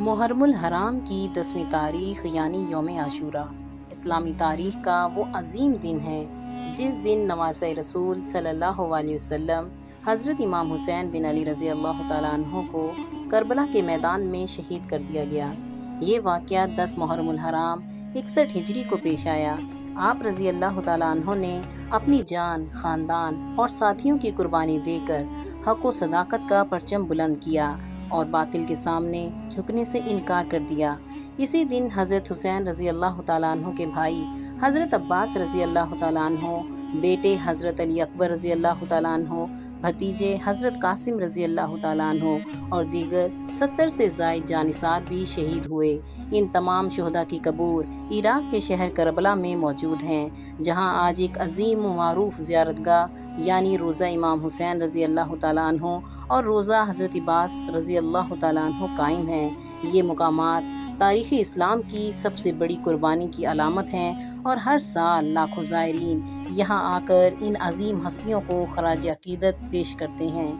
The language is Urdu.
محرم الحرام کی 10ویں تاریخ یعنی یوم عاشورہ اسلامی تاریخ کا وہ عظیم دن ہے جس دن نواسۂ رسول صلی اللہ علیہ وسلم حضرت امام حسین بن علی رضی اللہ تعالیٰ عنہ کو کربلا کے میدان میں شہید کر دیا گیا۔ یہ واقعہ 10 محرم الحرام 61 ہجری کو پیش آیا۔ آپ رضی اللہ تعالیٰ عنہ نے اپنی جان، خاندان اور ساتھیوں کی قربانی دے کر حق و صداقت کا پرچم بلند کیا اور باطل کے سامنے جھکنے سے انکار کر دیا۔ اسی دن حضرت حسین رضی اللہ تعالیٰ عنہ کے بھائی حضرت عباس رضی اللہ تعالیٰ عنہ، بیٹے حضرت علی اکبر رضی اللہ تعالیٰ عنہ، بھتیجے حضرت قاسم رضی اللہ تعالیٰ عنہ اور دیگر 70 سے زائد جانثار بھی شہید ہوئے۔ ان تمام شہداء کی قبور عراق کے شہر کربلا میں موجود ہیں، جہاں آج ایک عظیم و معروف زیارت گاہ یعنی روضہ امام حسین رضی اللہ تعالیٰ عنہ اور روضہ حضرت عباس رضی اللہ تعالیٰ عنہ قائم ہیں۔ یہ مقامات تاریخ اسلام کی سب سے بڑی قربانی کی علامت ہیں اور ہر سال لاکھوں زائرین یہاں آ کر ان عظیم ہستیوں کو خراج عقیدت پیش کرتے ہیں۔